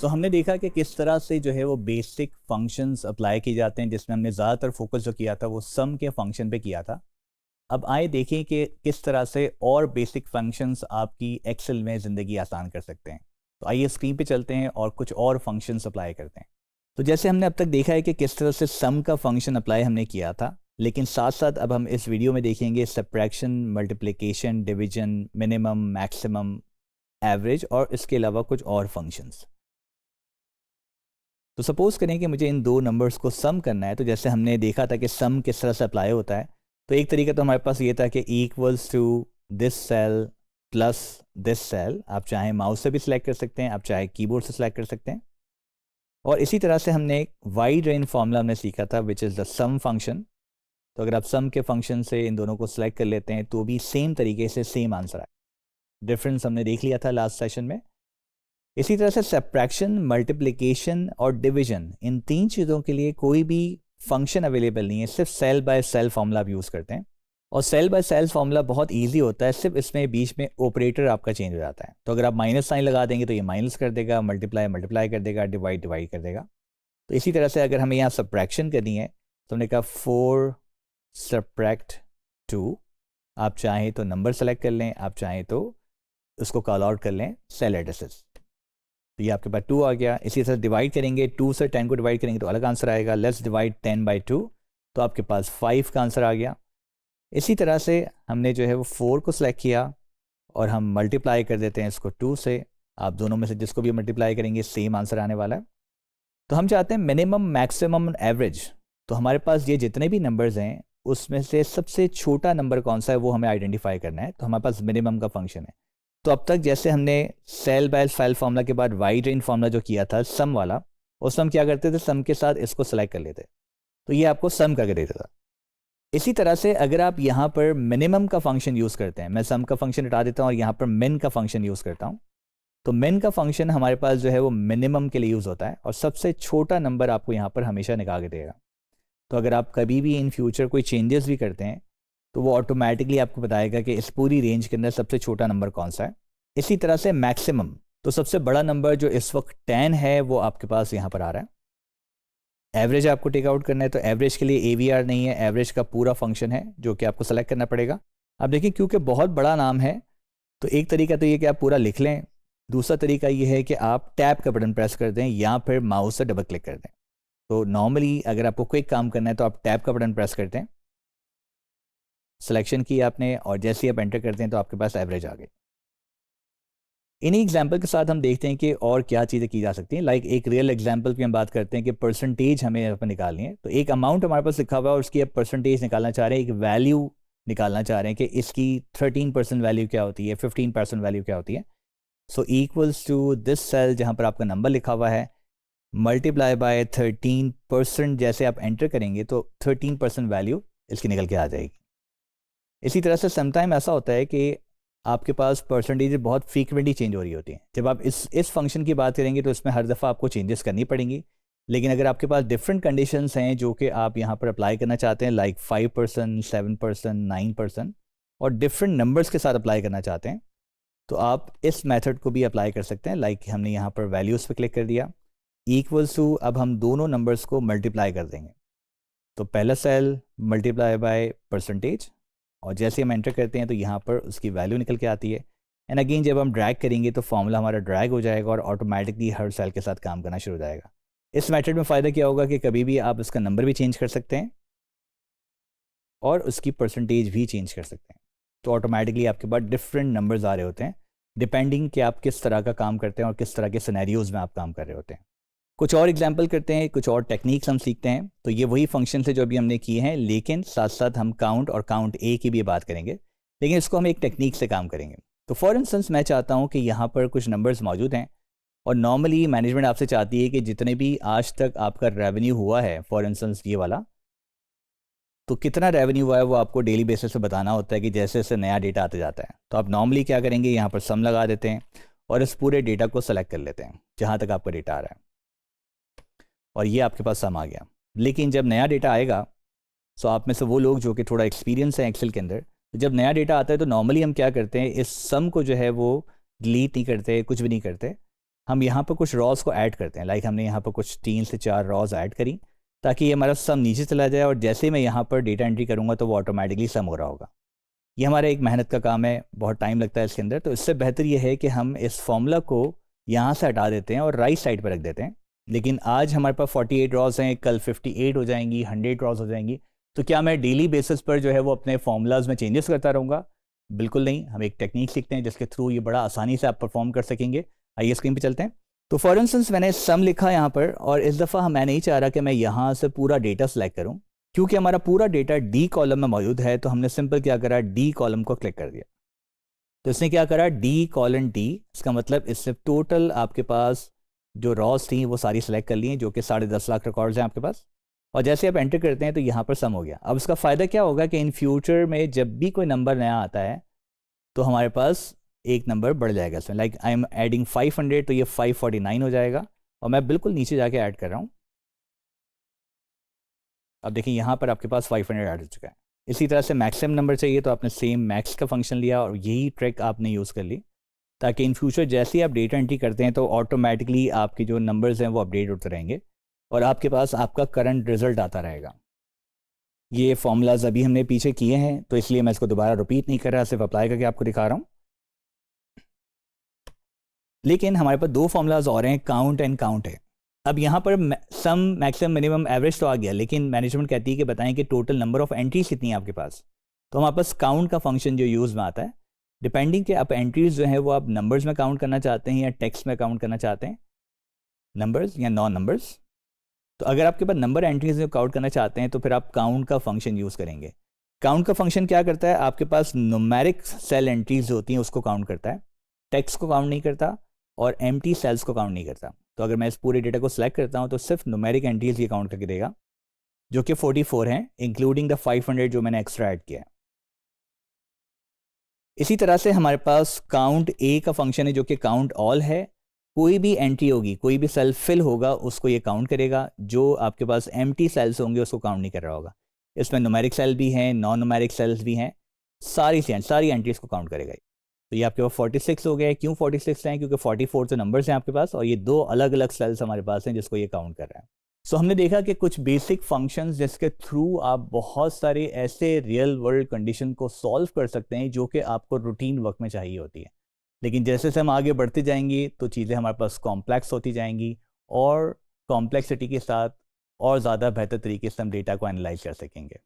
हमने देखा कि किस तरह से जो है वो बेसिक फंक्शंस अप्लाई किए जाते हैं, जिसमें हमने ज़्यादातर फोकस जो किया था वो सम के फंक्शन पे किया था। अब आए देखें कि किस तरह से और बेसिक फंक्शंस आपकी एक्सेल में ज़िंदगी आसान कर सकते हैं। तो आइए स्क्रीन पे चलते हैं और कुछ और फंक्शंस अप्लाई करते हैं। तो जैसे हमने अब तक देखा है कि किस तरह से सम का फंक्शन अप्लाई हमने किया था, लेकिन साथ साथ अब हम इस वीडियो में देखेंगे subtraction, multiplication, division, minimum, maximum, average और इसके अलावा कुछ और फंक्शंस। तो सपोज करें कि मुझे इन दो नंबर्स को सम करना है। तो जैसे हमने देखा था कि सम किस तरह से अप्लाई होता है, तो एक तरीका तो हमारे पास ये था कि equals to this cell plus this cell. आप चाहे माउस से भी सिलेक्ट कर सकते हैं, आप चाहे कीबोर्ड से सिलेक्ट कर सकते हैं। और इसी तरह से हमने एक वाइड रेंज फार्मूला हमने सीखा था which is the sum function. तो अगर आप सम के फंक्शन से इन दोनों को सिलेक्ट कर लेते हैं तो भी सेम तरीके से सेम आंसर आए। डिफरेंस हमने देख लिया था लास्ट सेशन में। इसी तरह से सब्ट्रैक्शन, मल्टीप्लिकेशन और डिवीजन, इन तीन चीज़ों के लिए कोई भी फंक्शन अवेलेबल नहीं है, सिर्फ सेल बाय सेल फार्मूला आप यूज़ करते हैं। और सेल बाय सेल फार्मूला बहुत इजी होता है, सिर्फ इसमें बीच में ऑपरेटर आपका चेंज हो जाता है। तो अगर आप माइनस साइन लगा देंगे तो ये माइनस कर देगा, मल्टीप्लाई मल्टीप्लाई कर देगा, डिवाइड डिवाइड कर देगा। तो इसी तरह से अगर हमें यहाँ सब्ट्रैक्शन करनी है तो हमने कहा 4 सब्ट्रैक्ट 2। आप चाहें तो नंबर सेलेक्ट कर लें, आप चाहें तो उसको कॉल आउट कर लें सेल एड्रेसेस। तो ये आपके पास 2 आ गया। इसी तरह डिवाइड करेंगे, 2 से 10 को डिवाइड करेंगे तो अलग आंसर आएगा। लेट्स डिवाइड 10 बाई 2, तो आपके पास 5 का आंसर आ गया। इसी तरह से हमने जो है वो 4 को सिलेक्ट किया और हम मल्टीप्लाई कर देते हैं इसको 2 से। आप दोनों में से जिसको भी मल्टीप्लाई करेंगे सेम आंसर आने वाला है। तो हम चाहते हैं मिनिमम, मैक्सिमम, एवरेज। तो हमारे पास ये जितने भी नंबर्स हैं उसमें से सबसे छोटा नंबर कौन सा है वो हमें आइडेंटिफाई करना है। तो हमारे पास मिनिमम का फंक्शन है। तो अब तक जैसे हमने सेल बाय सेल फार्मूला के बाद वाइड रेंज फार्मूला जो किया था सम वाला, उस हम क्या करते थे, सम के साथ इसको सेलेक्ट कर लेते, तो ये आपको सम करके देता था। इसी तरह से अगर आप यहाँ पर मिनिमम का फंक्शन यूज़ करते हैं, मैं सम का फंक्शन हटा देता हूँ और यहाँ पर मिन का फंक्शन यूज़ करता हूँ, तो मिन का फंक्शन हमारे पास जो है वो मिनिमम के लिए यूज़ होता है और सबसे छोटा नंबर आपको यहाँ पर हमेशा निकाल के देगा। तो अगर आप कभी भी इन फ्यूचर कोई चेंजेस भी करते हैं तो वो ऑटोमेटिकली आपको बताएगा कि इस पूरी रेंज के अंदर सबसे छोटा नंबर कौन सा है। इसी तरह से मैक्सिमम, तो सबसे बड़ा नंबर जो इस वक्त 10 है वो आपके पास यहाँ पर आ रहा है। एवरेज आपको टेक आउट करना है, तो एवरेज के लिए AVR नहीं है, एवरेज का पूरा फंक्शन है जो कि आपको सेलेक्ट करना पड़ेगा। अब देखिए क्योंकि बहुत बड़ा नाम है तो एक तरीका तो ये कि आप पूरा लिख लें, दूसरा तरीका ये है कि आप टैब का बटन प्रेस कर दें या फिर माउस से डबल क्लिक कर दें। तो नॉर्मली अगर आपको क्विक काम करना है तो आप टैब का बटन प्रेस करते हैं, सिलेक्शन की आपने, और जैसे ही आप एंटर करते हैं तो आपके पास एवरेज आ गई। इन्हीं एग्जाम्पल के साथ हम देखते हैं कि और क्या चीज़ें की जा सकती हैं। लाइक एक रियल एग्जाम्पल की हम बात करते हैं कि परसेंटेज हमें यहाँ पर निकालनी है। तो एक अमाउंट हमारे पास लिखा हुआ है और उसकी आप परसेंटेज निकालना चाह रहे हैं, एक वैल्यू निकालना चाह रहे हैं कि इसकी 13% वैल्यू क्या होती है, 15% वैल्यू क्या होती है। So equals to this cell जहाँ पर आपका नंबर लिखा हुआ है मल्टीप्लाई बाय 13%। जैसे आप एंटर करेंगे तो 13% वैल्यू इसकी निकल के आ जाएगी। इसी तरह से समटाइम ऐसा होता है कि आपके पास परसेंटेज बहुत फ्रीक्वेंटली चेंज हो रही होती हैं। जब आप इस फंक्शन की बात करेंगे तो इसमें हर दफ़ा आपको चेंजेस करनी पड़ेंगी। लेकिन अगर आपके पास डिफरेंट कंडीशंस हैं जो कि आप यहाँ पर अप्लाई करना चाहते हैं, लाइक 5%, 7%, 9%, और डिफरेंट नंबर्स के साथ अप्लाई करना चाहते हैं, तो आप इस मेथड को भी अप्लाई कर सकते हैं। लाइक हमने यहाँ पर वैल्यूज़ पे क्लिक कर दिया, इक्वल्स टू, अब हम दोनों नंबर्स को मल्टीप्लाई कर देंगे। तो पहला सेल मल्टीप्लाई बाय परसेंटेज, और जैसे हम एंटर करते हैं तो यहाँ पर उसकी वैल्यू निकल के आती है। एंड अगेन जब हम ड्रैग करेंगे तो फॉर्मूला हमारा ड्रैग हो जाएगा और ऑटोमेटिकली हर सेल के साथ काम करना शुरू हो जाएगा। इस मेथड में फ़ायदा क्या होगा कि कभी भी आप उसका नंबर भी चेंज कर सकते हैं और उसकी परसेंटेज भी चेंज कर सकते हैं। तो ऑटोमेटिकली आपके पास डिफरेंट नंबर्स आ रहे होते हैं डिपेंडिंग कि आप किस तरह का काम करते हैं और किस तरह के सिनेरियोज़ में आप काम कर रहे होते हैं। कुछ और एग्जाम्पल करते हैं, कुछ और टेक्निक्स हम सीखते हैं। तो ये वही फंक्शन है जो अभी हमने किए हैं, लेकिन साथ साथ हम काउंट और काउंट ए की भी बात करेंगे, लेकिन इसको हम एक टेक्निक से काम करेंगे। तो फॉर इंस्टेंस मैं चाहता हूँ कि यहाँ पर कुछ नंबर्स मौजूद हैं और नॉर्मली मैनेजमेंट आपसे चाहती है कि जितने भी आज तक आपका रेवेन्यू हुआ है, फॉर इंस्टेंस ये वाला, तो कितना रेवेन्यू हुआ है वो आपको डेली बेसिस पे बताना होता है कि जैसे जैसे नया डेटा आते जाता है। तो आप नॉर्मली क्या करेंगे, यहाँ पर सम लगा देते हैं और इस पूरे डेटा को सेलेक्ट कर लेते हैं जहाँ तक आपका डेटा आ रहा है, और ये आपके पास सम आ गया। लेकिन जब नया डेटा आएगा, सो आप में से वो लोग जो कि थोड़ा एक्सपीरियंस है एक्सेल के अंदर, तो जब नया डेटा आता है तो नॉर्मली हम क्या करते हैं, इस सम को जो है वो डिलीट नहीं करते, कुछ भी नहीं करते, हम यहाँ पर कुछ रॉज को ऐड करते हैं। लाइक हमने यहाँ पर कुछ 3 से 4 रॉज ऐड करी ताकि ये हमारा सम नीचे चला जाए, और जैसे ही मैं यहाँ पर डेटा एंट्री करूँगा तो वो ऑटोमेटिकली सम हो रहा होगा। ये हमारा एक मेहनत का काम है, बहुत टाइम लगता है इसके अंदर। तो इससे बेहतर ये है कि हम इस फॉर्मूला को यहाँ से हटा देते हैं और राइट साइड पर रख देते हैं। लेकिन आज हमारे पास 48 रॉज हैं, कल 58 हो जाएंगी, 100 रॉज हो जाएंगी। तो क्या मैं डेली बेसिस पर जो है वो अपने फॉर्मूलाज में चेंजेस करता रहूँगा? बिल्कुल नहीं। हम एक टेक्निक सीखते हैं जिसके थ्रू ये बड़ा आसानी से आप परफॉर्म कर सकेंगे। आइए स्क्रीन पे चलते हैं। तो फॉर इंस्टेंस मैंने सम लिखा यहाँ पर, और इस दफ़ा मैं नहीं चाह रहा कि मैं यहाँ से पूरा डेटा सेलेक्ट करूँ, क्योंकि हमारा पूरा डेटा डी कॉलम में मौजूद है। तो हमने सिंपल क्या करा, डी कॉलम को क्लिक कर दिया। तो इसने क्या करा, डी कॉलन डी। इसका मतलब इससे टोटल आपके पास जो रॉज थी वो सारी सेलेक्ट कर ली हैं, जो कि 10.5 लाख रिकॉर्ड्स हैं आपके पास। और जैसे आप एंटर करते हैं तो यहाँ पर सम हो गया। अब इसका फ़ायदा क्या होगा कि इन फ्यूचर में जब भी कोई नंबर नया आता है तो हमारे पास एक नंबर बढ़ जाएगा इसमें। लाइक आई एम एडिंग 500, तो ये 549 हो जाएगा। और मैं बिल्कुल नीचे जाके ऐड कर रहा हूँ। अब देखिए यहाँ पर आपके पास 500 ऐड हो चुका है। इसी तरह से मैक्सिमम नंबर चाहिए तो आपने सेम मैक्स का फंक्शन लिया और यही ट्रिक आपने यूज़ कर ली, ताकि इन फ्यूचर जैसे ही आप डेटा एंट्री करते हैं तो ऑटोमेटिकली आपके जो नंबर्स हैं वो अपडेट होते रहेंगे और आपके पास आपका करंट रिजल्ट आता रहेगा। ये फॉर्मूलाज अभी हमने पीछे किए हैं, तो इसलिए मैं इसको दोबारा रिपीट नहीं कर रहा, सिर्फ अप्लाई करके आपको दिखा रहा हूँ। लेकिन हमारे पास 2 फॉर्मूलाज और हैं, काउंट एंड काउंट है। अब यहाँ पर सम, मैक्सिमम, मिनिमम, एवरेज तो आ गया, लेकिन मैनेजमेंट कहती है कि बताएं कि टोटल नंबर ऑफ एंट्रीज कितनी है आपके पास। तो हमारे पास काउंट का फंक्शन जो यूज़ में आता है, डिपेंडिंग कि आप एंट्रीज जो है वो आप नंबर्स में काउंट करना चाहते हैं या टेक्स्ट में काउंट करना चाहते हैं, नंबर्स या नॉन नंबर्स। तो अगर आपके पास नंबर एंट्रीज में काउंट करना चाहते हैं तो फिर आप काउंट का फंक्शन यूज़ करेंगे। काउंट का फंक्शन क्या करता है, आपके पास न्यूमेरिक सेल एंट्रीज होती हैं उसको काउंट करता है, टेक्स्ट को काउंट नहीं करता और एम्प्टी सेल्स को काउंट नहीं करता। तो अगर मैं इस पूरे डेटा को सिलेक्ट करता हूं तो सिर्फ न्यूमेरिक एंट्रीज ये काउंट करके देगा, जो कि 44 हैं, इंक्लूडिंग द 500 जो मैंने एक्स्ट्रा ऐड किया है। इसी तरह से हमारे पास काउंट ए का फंक्शन है जो कि काउंट ऑल है। कोई भी एंट्री होगी, कोई भी सेल फिल होगा उसको ये काउंट करेगा, जो आपके पास एम्प्टी सेल्स होंगे उसको काउंट नहीं कर रहा होगा। इसमें न्यूमेरिक सेल भी हैं, नॉन न्यूमेरिक सेल्स भी हैं, सारी एंट्रीज को काउंट करेगा। तो ये आपके पास 46 हो गया। क्यों 46 हैं? क्योंकि 44 तो नंबर्स हैं आपके पास और ये 2 अलग अलग सेल्स हमारे पास हैं जिसको ये काउंट कर रहा है। सो हमने देखा कि कुछ बेसिक फंक्शंस जिसके थ्रू आप बहुत सारे ऐसे रियल वर्ल्ड कंडीशन को सॉल्व कर सकते हैं जो कि आपको रूटीन वर्क में चाहिए होती है। लेकिन जैसे जैसे हम आगे बढ़ते जाएंगे तो चीज़ें हमारे पास कॉम्प्लेक्स होती जाएंगी और कॉम्प्लेक्सिटी के साथ और ज़्यादा बेहतर तरीके से हम डेटा को एनालाइज कर सकेंगे।